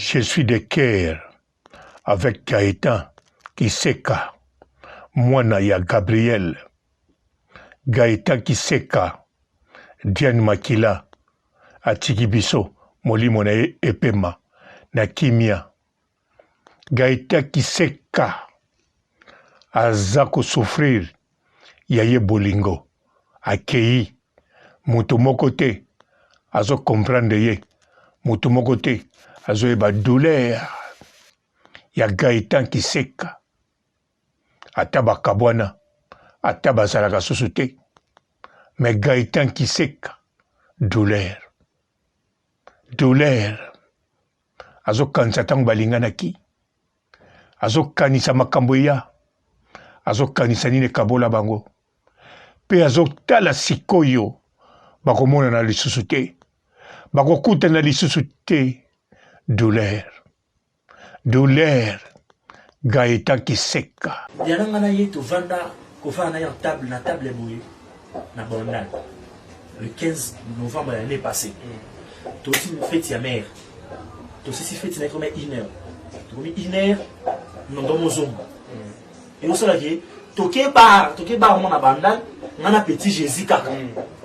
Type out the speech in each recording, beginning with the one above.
Je suis de cœur avec Gaëtan Kiseka, mwana ya Gabriel. Gaëtan Kiseka, Diane Makila, atiki biso molimo na ye epema na kimia. Gaëtan Kiseka aza kosouffrir ya ye bolingo akei moto moko te azo comprendre ye, moto moko te azo yeba douleur ya Gaëtan Kiseka. Ata bakabwana ata bazalaka susu te, mais Gaëtan Kiseka douleur azokanisa ntango balinganaki, azokanisa makambo ya, azokanisa nini ekabola bango, mpe azotala sikoyo bakomonana lisusu te, bakokutana lisusu te. Douleur Gaëtan Kiseka. Diana na ye to vanda ko vanda na table boye na Bondal le 15 novembre l'année passée. Tu aussi une fête ya mère. Tu aussi fête na comme 1h. Tu comme 1h non dans mon zone. Et on sala que toke bar mon na Bondal, na petit Jésus kaka.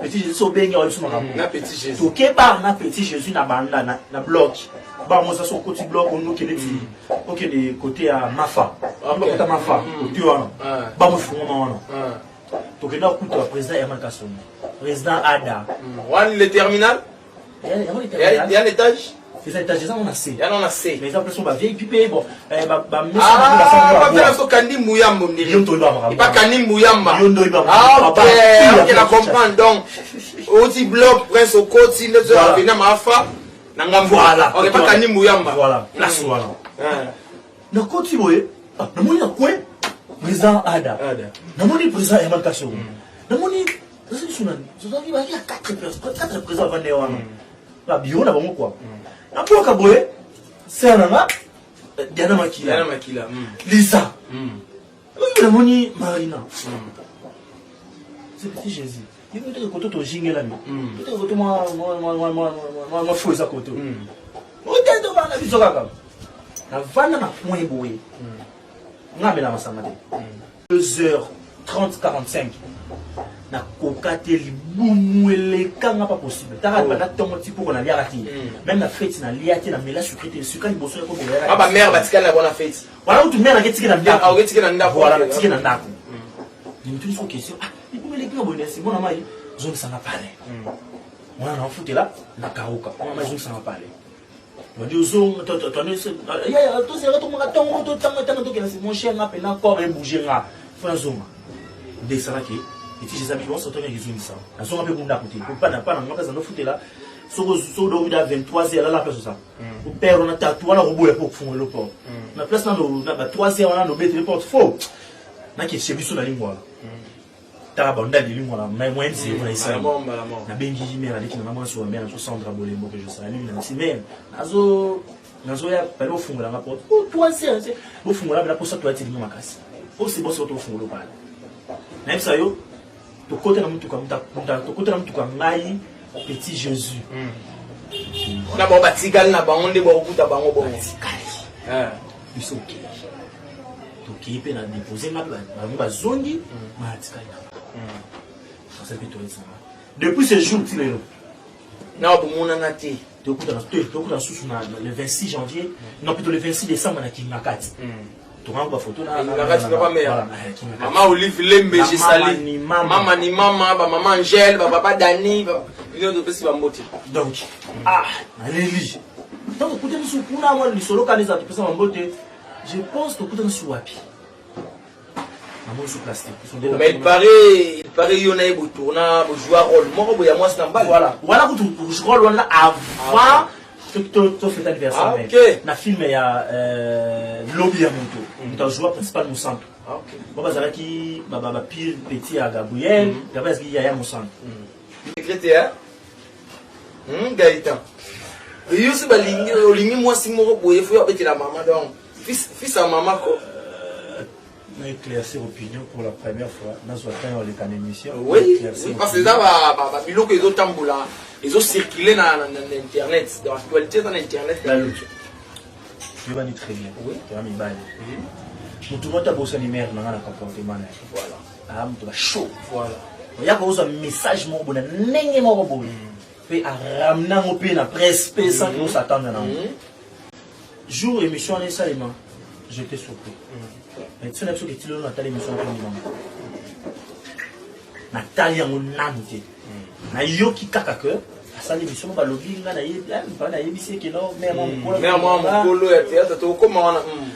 Petit Jésus so benga wala so na petit Jésus. Toke bar na petit Jésus na Bondal na bloc. Bah moi ça sont côté bloc on nous qui est OK des côtés à Mafa. Côté à Mafa, tu vois. Bah moi fou non. Donc là écoute le président Herman Kassoum. Président Ada. Ouais le terminal. Il y a l'étage. C'est ça l'étage ça on a C. Il y en a C. Mais exemple on va vieille pipé bon monsieur pas faire so kandi muyamba mdiri. Pas kandi muyamba. Ah OK, OK la comprendre donc. Oti bloc prince au côté les heures venir Mafa. Voilà. On n'est pas qu'à Mouyamba. Voilà. Place voilà. Na koti boye. Na moni na kwe. Président Ada. Na moni président Herman Kassoum. Na moni c'est sunani. Il y a 4 présidents avant wana. La bio na bango quoi. Na poka boye. C'est nanga Diana Makila. Lisa. Na moni Marina. C'est petit Jésus. Il veut dire que tu as gingé là. Il veut dire que moi fou ça côté. On t'a dit on a vu ça comme. La vanne na point boé. On a mis la masama. 2h30-45. Na kokate libumwele kanga pas possible. T'as pas na tongo tipo qu'on a lié à la même la fête na lié na mela sucré sucré bosso ko mela. Ah ba mère batika na bonne fête. Voilà où tu mets na getike na ndako. Ah getike na ndako. Voilà na getike na ndako. Ni tout une question. Il peut me l'écrire bon c'est bon na zone ça n'a pas l'air. On a foutu là, na karuka. On a zone ça n'a pas l'air. On dit aux zones, ya to c'est retour mon tongo to tango que c'est mon chien n'a pas encore un bouger là. Faut la zone. Dès ça là qui et si j'ai amis on s'entend avec zone ça. La zone un peu bunda côté. Pour pas na pas ça no foutu là. So do à 23h là la place ça. Pour père on a tatoué na robot pour fond le port. Na place na 3h on a no mettre le porte faux. Na qui c'est biso na lingua. Tarabanda de lui mais moi c'est moi ici na bengi mais avec na maman sur mais na Sandra Bolembo que je salue na semaine nazo ya pelo fungola nga porte oh toi c'est au fungola la pour ça toi tu dis makasi oh c'est bon c'est au fungola pale même ça yo to côté na mtu comme to côté na mtu comme ngai petit Jésus na bon batikal na bango nde bo kuta bango bon biso to ki pe na déposer ma ba zongi ma tikal. Depuis ce jour, tu es là. Non, pour mon anati. Tu es le 26 janvier, non plutôt le 26 décembre, on a Kingakat. Tu rends la photo là. Maman Olive Lembe, j'ai salé. Maman ni maman, maman Angèle, papa Dani, donc, allez-y. Donc, écoutez, nous sommes là, je pense que nous sommes là. Mais il paraît qu'il y a un tournant, un joueur rôle. Moi, c'est un bal. Voilà que tu joues rôle avant que tu fais l'anniversaire. Dans le film, il y a Lobby à Monto. Tu as joué principal Moussanto. Moi, j'ai pire petit à Gabriel, Gabriel, il y a Moussanto. Secrétaire Gaëtan. Il y a aussi des moi, si moi, il faut appeler la maman. Donc, fils à maman. On a éclairci l'opinion pour la première fois. Dans une émission. Oui, parce que là, ils ont circulé dans Internet, dans l'actualité dans Internet. Tu vas très bien. Oui. Tu vas m'y bailler. Tout le monde a bossé les mères dans le comportement. Voilà. Ah, tu vas chaud. Voilà. Il y a un message mon bon, n'engagez mon bon. Puis à ramener au pays la presse, sans que nous s'attendons. Jour émission en salement, j'étais surpris. Mais tu n'as pas dit que Nathalie émission en Nathalie en namité. Na yoki kakake. Ça l'émission va lobby là na yebisi que non mais mon polo et théâtre to comment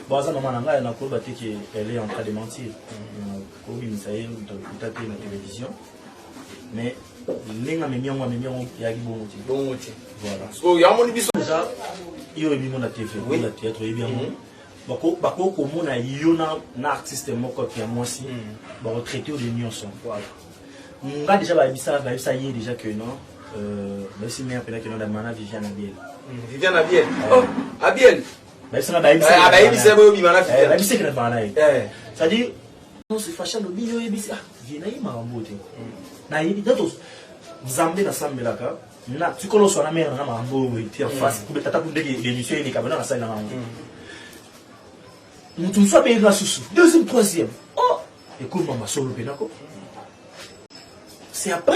bon ça maman nga na ko baté que elle est en train de mentir ko bi misaye to taper na télévision mais lenga memiongo ya kibongo ti voilà so ya moni biso déjà yo bi mon TV la théâtre et bien bako ko mona yo na artiste moko qui a moi aussi ba retraité de nyonso voilà nga déjà ba bisa yé déjà que non même si mère peut-être que nous avons Viviane Abiel. Viviane Abiel. Oh, Abiel. Mais c'est là-bas. C'est beau, Viviane Abiel. C'est que c'est-à-dire, on se fâche le bio et bis. Ah, viens y marambote. Na y d'autres. Zambé na sambe là ka. Na tu colles sur la mer na marambo et en face. Pour tata pour des émissions et les caméras na salle na marambo. Nous tous soit payé la sous. Deuxième, troisième. Oh, écoute maman solo pénaco. C'est après.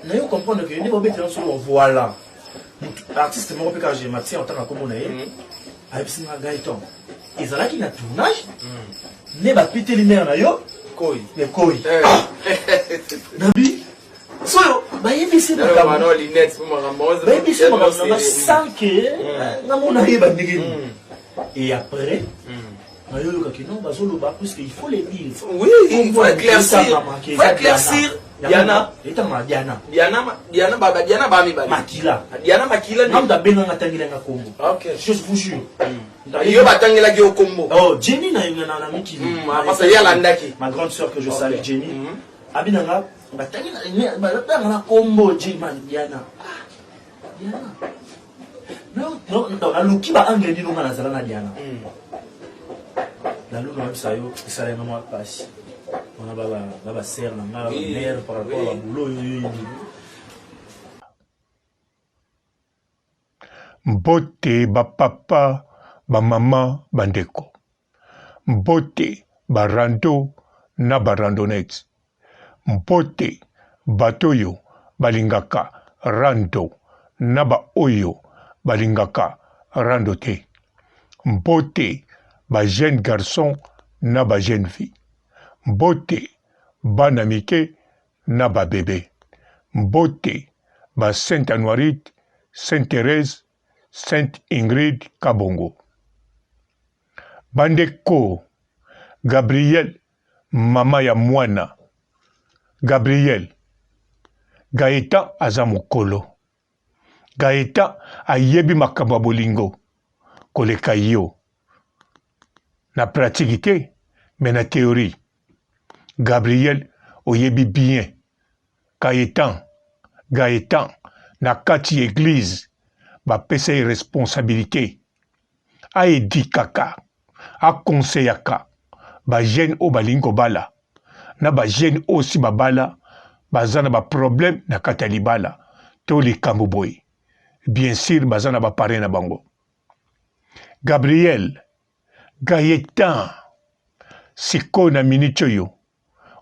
Nous devons comprendre que nous devons sur voilà. L'artiste m'a repéré quand j'ai Mathieu en tant que commonaire. Avec ce Gaëtan. Ils ont là qui n'a tournage. Ne va péter les mères là yo. Koi. Les koi. Nabi. Solo. Bah il est dans la mano linette pour me ramasser. Bah il est dans la mano sans que na mon aïe va néguer. Et après. Puisqu'il faut les dire. Oui, il faut éclaircir. Il faut éclaircir. Diana Makila. Diana Makila. Ok. Je vous jure. Yo batangela ki okombo. Oh, Jenny na Mikili. Parce qu'il y a l'andaki. Ma grande sœur que je salue, Jenny. Abinanga batangela na kombo Diana. Diana. Non, la luki ba angeli no ngana zala na Diana. La luna sayo isale na moi passe. On a baba serre na mère par rapport à boulot. Mbote ba papa ba mama bandeko. Mbote ba rando na ba randonex. Mbote batoyo balingaka rando na ba oyo balingaka rando te. Mbote ba jeune garçon na ba jeune fille. Mbote bana mike na ba bébé. Mbote ba Sainte Anoirite, Sainte Thérèse, Sainte Ingrid Kabongo. Bandeko Gabriel mama ya mwana. Gabriel Gaëtan aza mokolo. Gaëtan ayebi makambo bolingo koleka yo. Na pratique mais na théorie. Gabriel oyebi bien. Gaëtan na kati église ba pesa responsabilité. A edikaka, a conseillaka ba jeune o balingo bala. Na ba jeune aussi babala bazana ba problème na kati libala. To li kamboboy. Bien sûr bazana ba paré na bango. Gabriel Gaëtan siko na minute yo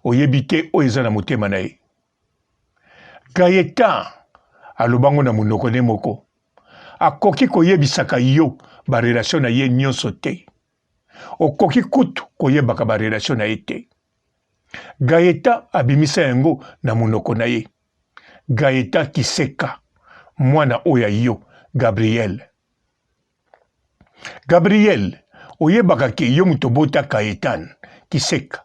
oyebite oyo na motema na ye. Gaëtan alobango na munoko ne moko akoki koyebisaka yo ba relation na ye nyonso te. Okoki kutu koyebaka ba relation na ye te. Gaëtan abimisa yango na munoko na ye. Gaëtan Kiseka mwana oya yo Gabriel. Gabriel oyebaka ke yo muto bota Gaëtan Kiseka.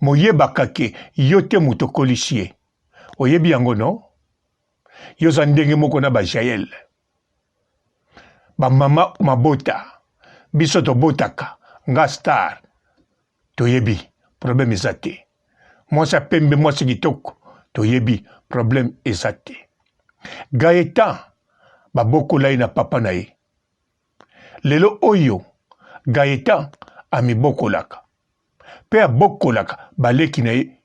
Moyebaka ke yo te muto kolishie. Oyebi yango no? Yo za ndenge moko na ba Jael. Ba mama mabota. Biso to botaka. Nga star. Toyebi. Problème ezate. Mwasa pembe mwasa kitoko. Toyebi. Problème ezate. Gaëtan. Ba bokolai na papa na ye. Lelo oyo. Gaëtan ami bokolaka. Pe abokolaka baleki na ye.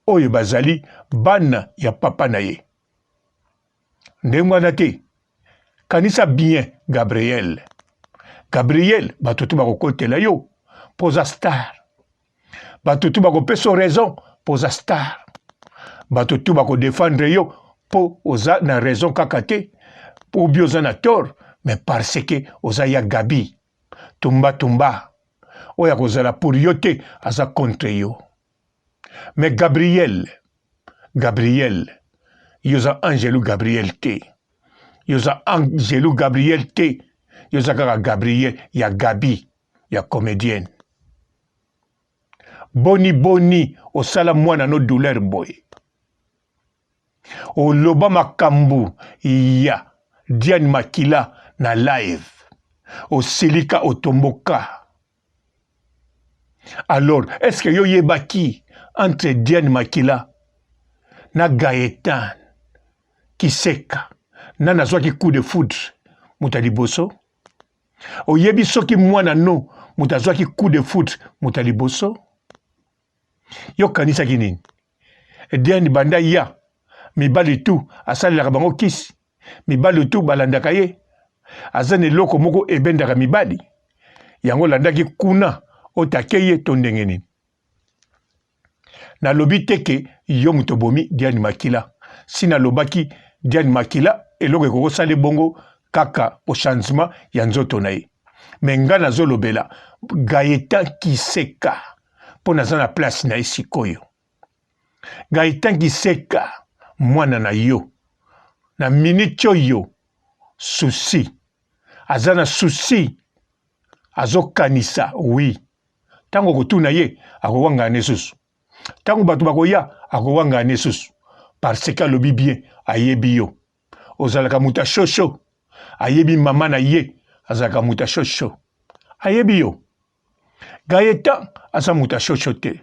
Oyo bazali bana ya papa na ye. Ndemwana te. Kanisa bien Gabriel. Gabriel bato tu bakokotela yo poza star bato tu bakopesa raison poza star bato tu bakodefendre yo po oza na raison kaka te po bi oza na tort mais parce que oza ya Gabi tumba oyo akozala pour yo te aza contre yo mais Gabriel yoza Angelo Gabriel te yoza Angelo Gabriel te yoza kaka Gabriel ya Gabi ya comédienne boni osala mwana no douleur boy oloba makambu ya Diane Makila na live osilika otomboka. Alors est-ce que yo yebaki entre Diane Makila na Gaëtan Kiseka na nazwaki coup de foudre muta liboso oyebi soki mwana no mutazwaki coup de foudre muta liboso yo kanisaki nini Diane banda ya mibali tu asalelaka bango kisi mibali tu balandaka ye aza na eloko moko ebendaka mibali yango landaki kuna otake ye to ndenge nini nalobi teke yo moto bomi Diane Makila si nalobaki Diane Makila eloko ekokosala bongo kaka po changement ya nzoto na ye me nga nazolobela Gaëtan Kiseka mpo naza na place na ye sikoyo Gaëtan Kiseka mwana na yo na minute oyo susi aza na susi azokanisa oui tango kotuna ye akowanga ne susu tango bato bakoya akowanga ne susu parce que alobi bien ayebi yo ozalaka muta shosho ayebi mama na ye azalaka muta shosho ayebi yo Gaëtan aza muta shosho te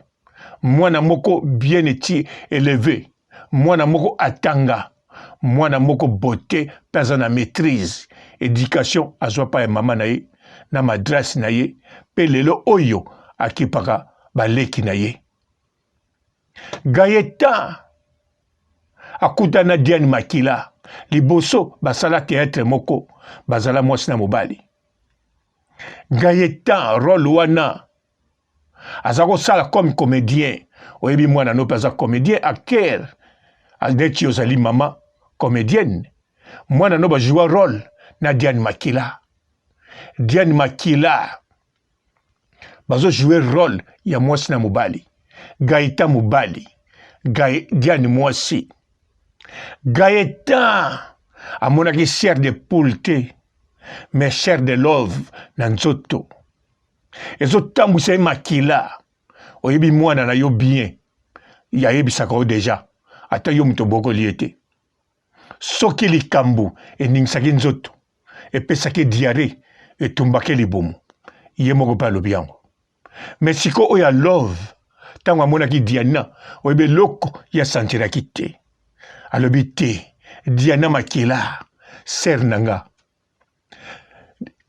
mwana moko bien eti élevé mwana moko atanga mwana moko beauté pesa na maîtrise éducation azwa pa ya mama na ye na madrasi na ye pe lelo oyo akipaka baleki na ye Gaëtan akutana Diane Makila liboso basala théâtre moko bazala mwasi na mobali Gaëtan rôle wana aza kosala comme comédien oyebi mwana no pe aza comédien acteur neti ozali mama comédienne mwana no bajoua rôle na Diane Makila bazojouer rôle ya mwasi na mobali Gaëtan mobali Diane mwasi Gaëtan amonaki chair de poule te mais chair de love na nzoto ezotambwisa ye Makila oyebi mwana na yo bien yayebisaka yo deja ata yo moto bokoli ye te soki likambo eningisaki nzoto epesaki diare etumbaki libumu ye moko mpe alobi yango me siko oyo love ntango amonaki Diana oyebi eloko ye asantiraki te alobi te Diana Makila ser na nga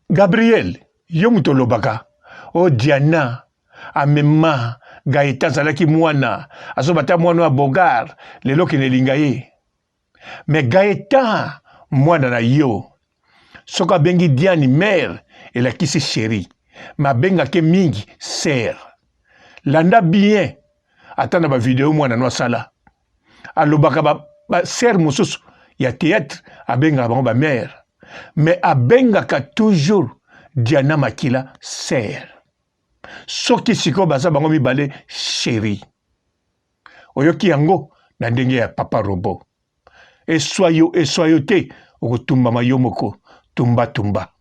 Gabriel yo moto olobaka o Diana amema Gaëtan azalaki mwana azobata mwana wa bogar lelo kene elinga ye me Gaëtan mwana na yo soki abengi Diane mère elakisi chéri me abengaki mingi ser landa bien ata na bavideo mwana no asala alobaka baser mosusu ya théâtre abengaka bango bamère me abengaka toujours Diana Makila ser soki sikoyo baza bango mibale chéri oyoki yango na ndenge ya papa robo eswa yo te okotumbama yo moko tumba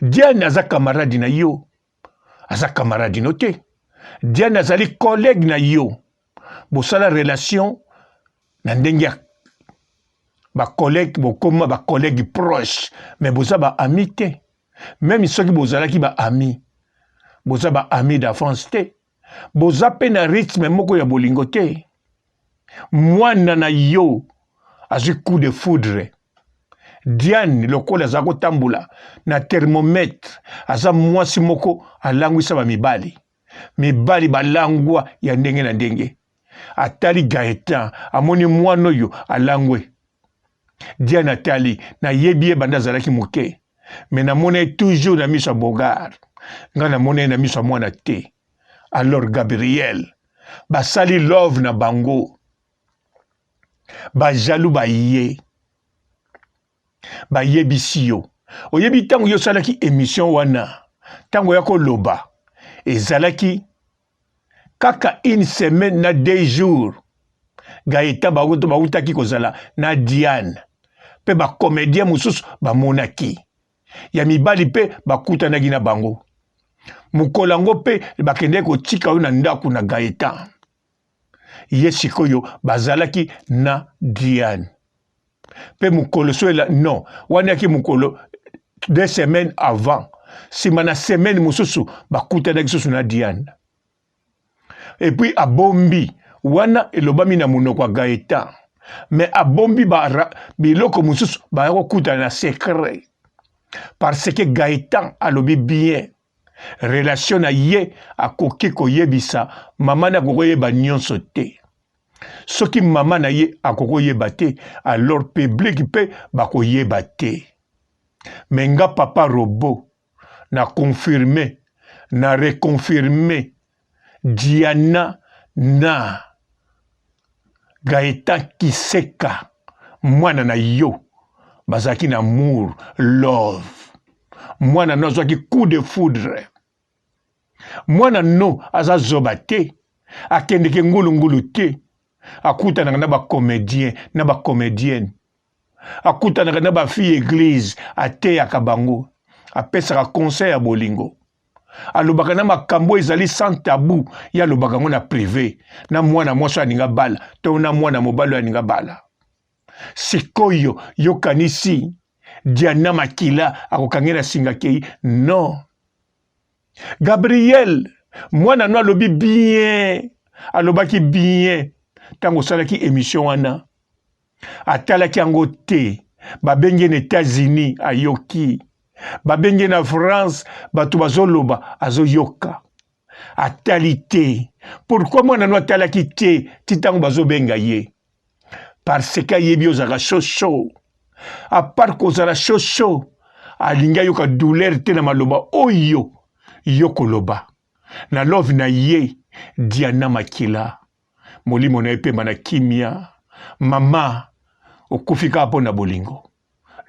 Diane aza camarade na yo aza camarade no te Diane azali collègue na yo bosala relation na ndenge ya bacollègue bokoma bacollègue proche mais boza baami te même soki bozalaki baami boza baami d'enfance te boza mpe na rythme moko ya bolingo te mwana na yo azwi coup de foudre Diane lokola aza kotambola na thermomètre aza mwasi moko alangwisa bamibali balangwa ya ndenge na ndenge atali Gaëtan amoni mwana oyo alangwe Diane atali na yebi ye banda azalaki moke Mais na mone toujours na miso bogar. Nga na mone na miso mwana te. Alors Gabriel, basali love na bango. Ba jaloux ba ye. Ba ye bisio. Oyebi tango yo salaki émission wana. Tango yako loba. Ezalaki kaka une semaine na 2 jours. Gaëtan bautaki kozala na Diane. Pe ba comédien mususu ba monaki. Ya mibali pe bakutanaki na bango. Mukolango pe bakende ko tika yo na ndaku na Gaëtan. Ye sikoyo bazalaki na Diane. Pe mukolo soela non, wanaki mukolo 2 semaines avant. Simana semaine mususu bakutanaki susu na Diane. Et puis abombi wana elobami na munoko Gaëtan. Mais abombi biloko mususu ba kokuta na secret. Parce que Gaëtan alobi bien. Relation na ye akoki koyebisa mama na koyeba nyonso te. Soki mama na ye akoyeba te, alors public pe bakoyeba te. Menga papa Robo na confirmé, na reconfirmé Diana na Gaëtan Kiseka mwana na yo bazaki na amour, love. Mwana no azwaki coup de foudre. Mwana no aza zoba te, akendeke ngulu te, akutanaka na ba comédien na ba comédienne, akutanaka na ba fille église ateyaka bango, apesaka conseil ya bolingo. Alobaka na makambo ezali sans tabou, ya alobaka ngo na privé, na mwana mwasi aninga bala, to na mwana mobali aninga bala. Sikoyo yokanisi Diana Makila akokangela singa kei, non. Gabriel, mwana no alobi bien, alobaki bien, tango salaki émission wana. Atalaki yango te, babengi na États-Unis ayoki, babengi na France, bato bazoloba azoyoka. Atali te. Pourquoi mwana no atalaki te, titango bazobenga ye? Parce que yebi ozaka chaud. À part kozala chaud, alinga yoka douleur te na maloba oyo yokoloba. Na love na ye Diana Makila. Molimo na epemba na kimia. Mama okufika hapo na bolingo.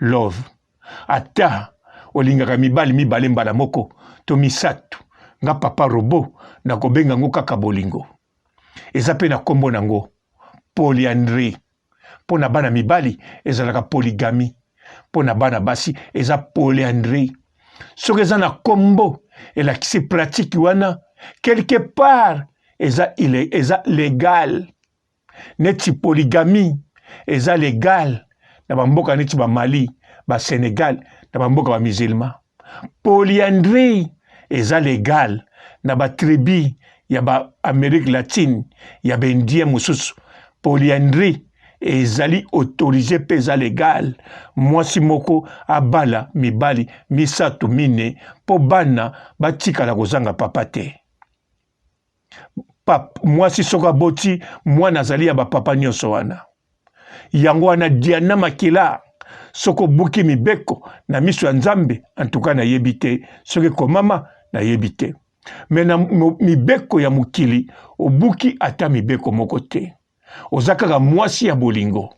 Love. Ata olingaka mibali mbala moko to misatu. Nga papa Robo na kobenga ngo kaka bolingo. Eza pe na kombo nango polyandrie. Pona bana mibali ezalaka polygamie. Pona bana basi eza polyandrie. Soki eza na kombo elakisi pratique wana quelque part eza légal. Neti polygamie eza légal na bamboka neti ba Mali, ba Sénégal, na bamboka ba musulman. Polyandrie eza légal na ba tribu ya ba Amérique latine, ya ba indien mususu. Polyandrie ezali autorisé peza légal. Mwasi moko abala mibali misato mine po bana batikala kozanga papa te. Mwasi soka boti mwana azali ya bapapa nyonso wana. Yango wana Diana Makila soko buki mibeko na miso ya Nzambe antuka na yebite soki komama na yebite. Mais na mibeko ya mukili obuki ata mibeko moko te. Ozakaka mwasi ya bolingo.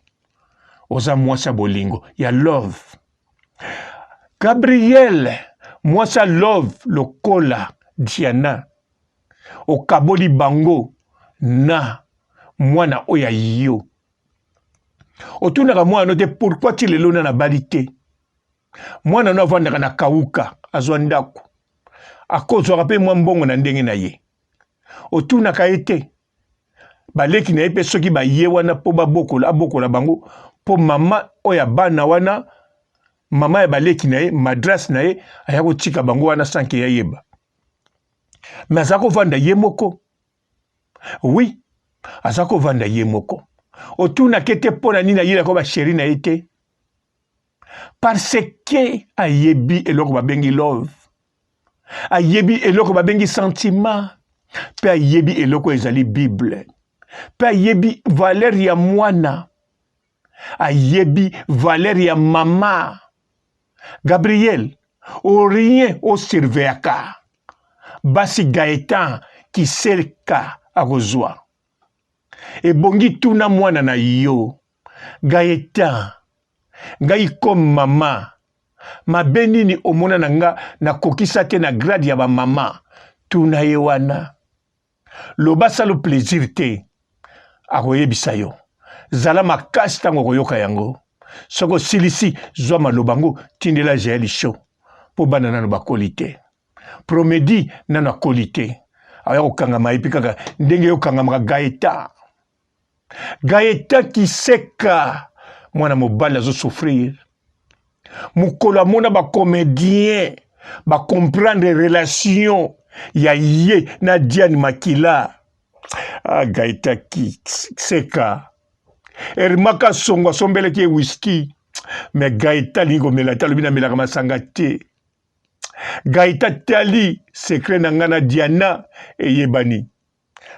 Oza mwasi ya bolingo ya love. Gabriel mwasi ya love lokola Diana okaboli bango na mwana oya yo. Otunaka mwana te pourquoi ti lelo na bali te. Mwana no avandaka na kauka azwa ndako. Akozwaka pe mwa mbongo na ndenge na ye. Otunaka ete baleki na ye pe soki baye wana po abokola bango po mama oya bana wana mama ya baleki na ye madras na ye aya kotika bango wana sanke ya yeba. Mais azako vanda ye moko. Oui, azako vanda ye moko. Otuna kete pona nina yela ko ba chéri na ete. Parce que ayebi eloko babengi love. Ayebi eloko babengi sentiment. Pe ayebi eloko ezali Bible. Pe ayebi valeur ya mwana. Ayebi valeur ya mama. Gabriel, au rien au surveillaka. Basi Gaëtan qui selka akozwa. Et bongi tuna mwana na yo. Gaëtan, ngai comme mama. Ma benini omona nanga na kokisa te na grade ya ba mama. Tuna yewana. Loba salo plaisir te. Akoyebisa yo. Zala makasi tango koyoka yango. Soko silisi zwa malobango tindela jeli show. Po bana nano bakoli te. Promedi nano akoli te. Aya kokanga maipi kaka ndenge yo kanga maka Gaëtan. Gaëtan kiseka mwana mobali azo souffrir. Mukolo mona ba comédien ba comprendre relation ya ye na Diane Makila. Ah Gaëtan kiseka. Erimaka songwa sombele ki whisky. Mais Gaëtan lingo melata lobina melaka masanga te. Gaëtan tali secret na ngana Diana e yebani.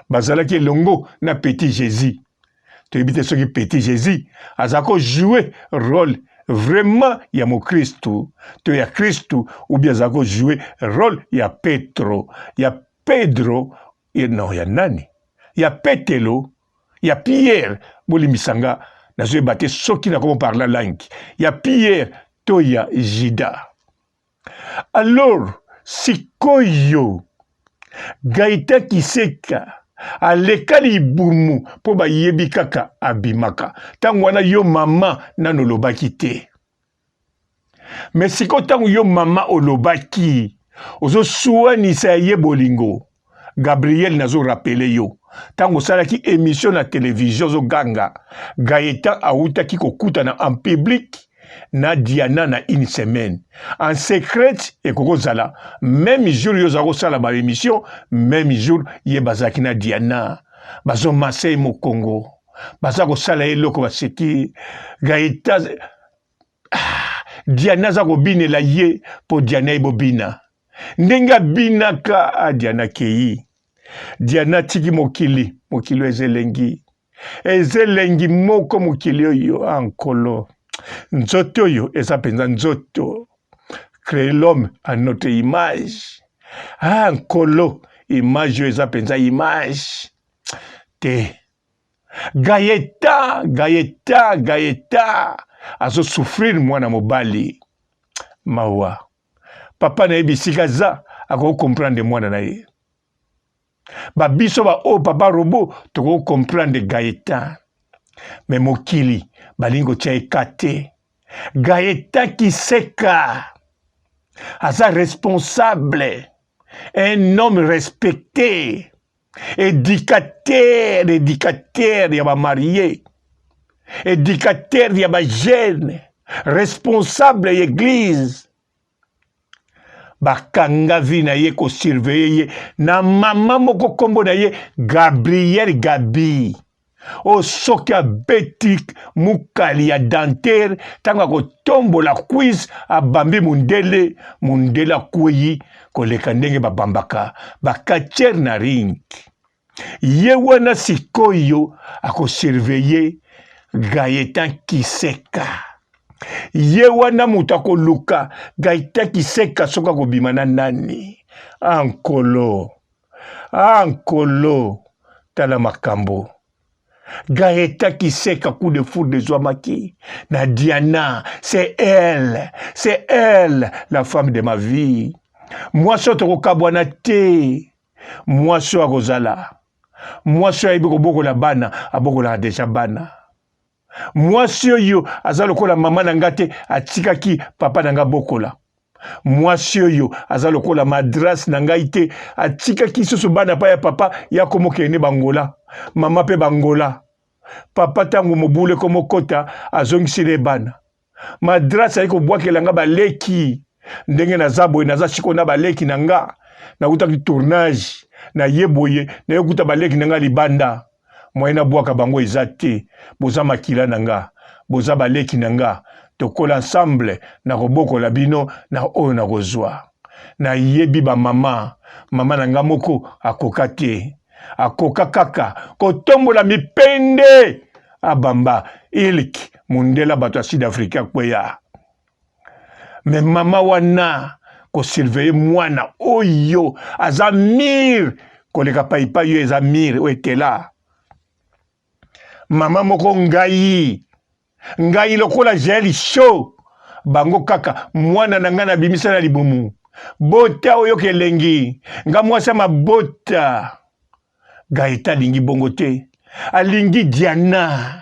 Bazala ki longo na Petit Jésus. Tu évite ce qui Petit Jésus. Azako jouer rôle vraiment ya mo Christo. Tu ya Christo ou bien azako jouer rôle ya Petro. Ya Pedro et non ya nani. Ya Petelo. Ya Pierre. Bolimisanga. Na zoe bate soki na comment parler la langue. Ya Pierre. To ya Jida. Alors, sikoyo. Gaëtan kiseka. Alekali bumu po ba yebi kaka abimaka. Tango wana yo mama nano lobaki te. Mais siko tango yo mama olobaki. Ozo suani sa ye bolingo. Gabriel nazo rappele yo. Tango salaki émission na télévision zo ganga. Gaëtan autaki kokuta en public. Na Diana na une semaine. En secret, et koko zala. Même jour, yo zako sala ba émission, même jour, ye bazaki na Diana. Bazo Marseille mo Congo. Bazako sala eloko baseki. Gaëtan. Diana zako bine la ye, po Diana ibo bina. Nenga bina ka a Diana kei. Diana tiki mokili. Mokili ezelengi. Ezelengi moko mokili yo ankolo. Nzoto yo, esa penza nzoto. Créer l'homme à notre image. Ah, nkolo, image yo, esa penza image. Te. Gaëtan. Azo souffrir mwana mobali. Mawa. Papa na ebisika za, ako comprendre mwana na ye. Ba biso ba o papa robot, toko comprendre Gaëtan. Mais mokili, balingo tia ekate. Gaëtan kiseka. Aza responsable. Un homme respecté. Éducateur yaba marié. Éducateur yaba jeune. Responsable église. Bakanga vi na ye ko surveiller ye. Na mama moko kombo na ye Gabriel Gabi. O soka betik mukali ya dentaire tanga ko tombo la quiz abambi mundela kuyi koleka ndenge babambaka bakacher na ring. Ye wana sikoyo ako surveiller Gaëtan kiseka. Ye wana mutako luka Gaëtan kiseka soka ko bimana nani. Ankolo tala makambo. Gaëtan kiseka coup de foudre de Zouamaki. Na Diana, c'est elle, la femme de ma vie. Moi, je suis kabwanate. Moi, je suis Rosala. Moi, je suis Iboko la bana, aboko la déjà bana. Moi, je suis yo, azaloko la maman nangate, atikaki papa nanga bokola. Moi, je suis yo, azaloko la madras nangaite, atikaki susu bana pa ya papa, ya komo kene bangola. Mama pe bangola. Papa tangu mobule komo kota azongisile bana. Madrasa iko bwakelanga baleki. Ndenge na zabo na za shiko na baleki nanga. Na utaki tournage na yeboye na yokuta baleki nanga libanda. Moyena bwaka bango ezate. Boza makila nanga. Boza baleki nanga. Tokola ensemble na roboko la bino na oyo na kozwa. Na yebi ba mama nanga moko akokate. Akoka kaka kotombola mipende abamba ilik mundela bato ya Sud-Africa kweya. mais mama wana ko surveiller mwana oyo azamir koleka paipa yo ezamir o etela mama moko ngai lokola jeli show bango kaka mwana na nga na bimisa na libumu bota oyo kelengi nga mwasa mabota Gaeta lingi bongo te alingi Diana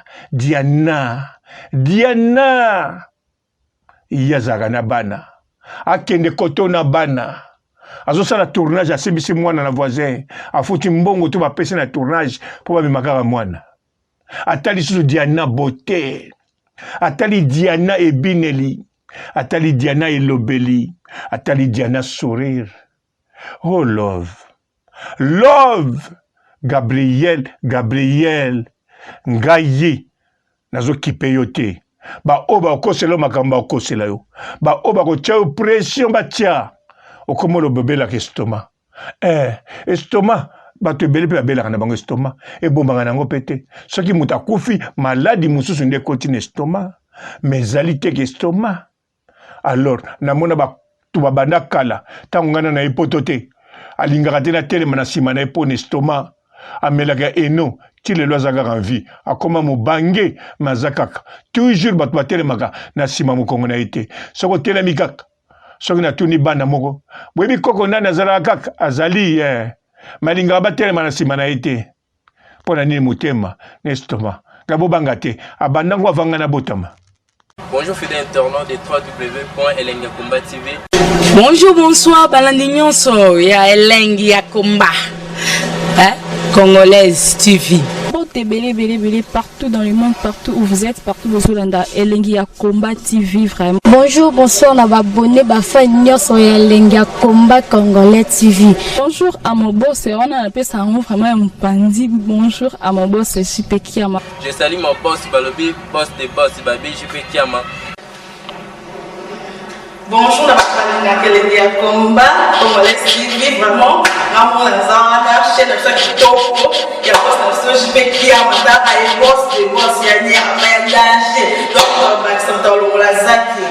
yazaka na bana akende koto na bana azosala tournage asembisi mwana na voisin afuti mbongo to bapesi na tournage po babimaka mwana atali susu Diana beauté atali Diana ebineli atali Diana elobeli atali Diana sourire oh love Gabriel ngai nazo kipe yo te ba oba okosela makamba okosela yo ba oba ko tia pression ba tia okomolo bebela ke stoma estoma bato ebele pe babelaka na bango estoma ebombaka nango pete soki moto akufi maladi mosusu nde ekoti na estoma mais ezali te ke estoma alors namona bato babanda kala ntango ngana na ye poto te alingaka te na telema na nsima na ye mpo na estoma amelaka eno ti lelo aza kaka en vie akoma mobange me aza kaka toujours bato batelemaka na nsima mokongo na ye te soki otelemi kaka soki natuni bana moko boyebi koko nani azalaka kaka azali malingaka batelema na nsima na ye te mpo na nini motema na estoma nga bobanga te abandango avanga na botama. Bonjour fidèles internautes de www.elengiakomba TV. Bonjour, bonsoir, balandi nyonso ya Elengi ya Komba. Congolaise TV. Belé, partout dans le monde, partout où vous êtes, partout où vous êtes, Elengi ya Komba TV, vraiment. Bonjour, bonsoir, on va abonner, fan nyonso ya Elengi ya Komba Congolais TV. Bonjour à mon boss, on a appelé ça vraiment un pandi. Bonjour à mon boss, JP Kiama. Je salue mon boss Balobi, boss des boss, Babi, JP Kiama. Bonjour, la Elengi ya Komba Congolais TV, vraiment. Ramon Lazana, chaîne de chaque topo, il y a pas de JP Kiama, et boss des boss, il y a un danger. Donc, Maxime Talon Lazaki.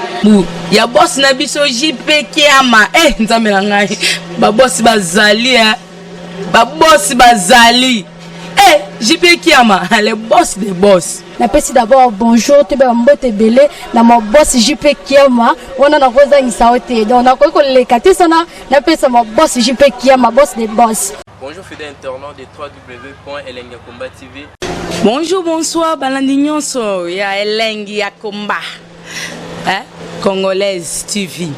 Il y a boss Nabiso JP Kiama, nzambe na ngai. Ba boss bazali, ba boss bazali. JP Kiama, le boss des boss. Napesi d'abord bonjour, tu es mbote belé, na mon boss JP Kiama, on a rosa insaote. Donc on a quoi les katisana, napesi mon boss JP Kiama, boss des boss. Bonjour fidèles internautes de www.elengiakomba TV. Bonjour, bonsoir, balandi nyonso ya Elengi ya Komba. Congolaise TV.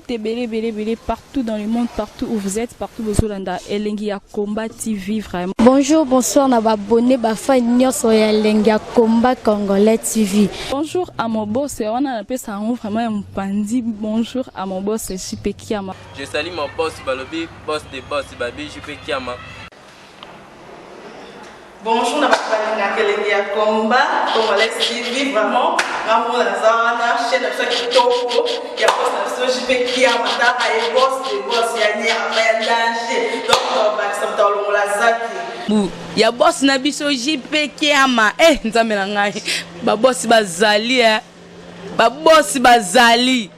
Belé, partout dans le monde, partout où vous êtes, partout où vous êtes, Elengi ya Komba TV, vraiment. Bonjour, bonsoir, on va abonner, fan nyonso ya Elengi ya Komba Congolais TV. Bonjour à mon boss, on a appelé ça vraiment un pandi. Bonjour à mon boss, JP Kiama. Je salue mon boss Balobi, boss des boss, Babi, JP Kiama. Bonjour, la Elengi ya Komba Congolais TV, vraiment. Ramon Lazana, chaîne de chaque topo, il y a pas de JP Kiama, et boss des boss, il y a un danger. Donc, Maxime Talon Lazaki. Il y a boss Nabiso JP Kiama, nzambe na ngai. Ba boss bazali, ba boss bazali.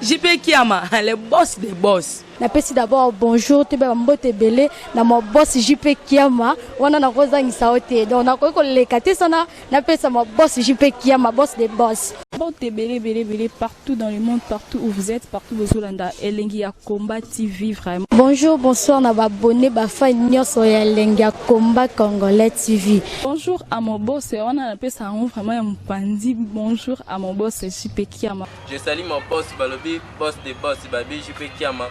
JP Kiama, le boss des boss. Napesi d'abord bonjour, tu es mbote belé, na mon boss JP Kiama, on a rosa insaote. Donc on a quoi les katisana, napesi mon boss JP Kiama, boss des boss. Belé, partout dans le monde, partout où vous êtes, partout où vous êtes, Elengi ya Komba TV, vraiment. Bonjour, bonsoir, on va abonner, fan nyonso ya Elengi ya Komba Congolais TV. Bonjour à mon boss, on a appelé ça vraiment un pandi. Bonjour à mon boss, JP Kiama. Je salue mon boss Balobi, boss des boss, Babi, JP Kiama.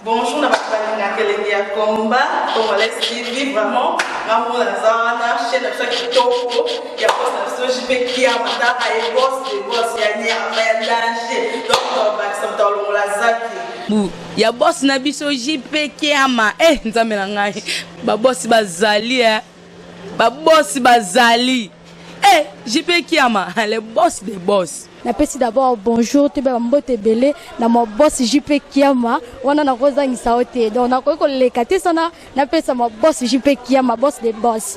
Bonjour, la Elengi ya Komba Congolais TV, vraiment. Ramon Lazana, chaîne de chaque topo, il y a pas de JP Kiama, et boss des boss, il y a un danger. Donc, Maxime Talon Lazaki. Il y a boss Nabiso JP Kiama, nzambe na ngai. Ba boss bazali, ba boss bazali. JP Kiama, le boss des boss. Napesi d'abord bonjour, tu es mbote belé, na mon boss JP Kiama, on a rosa insaote. Donc on a quoi les katisana, napesi mon boss JP Kiama, boss des boss.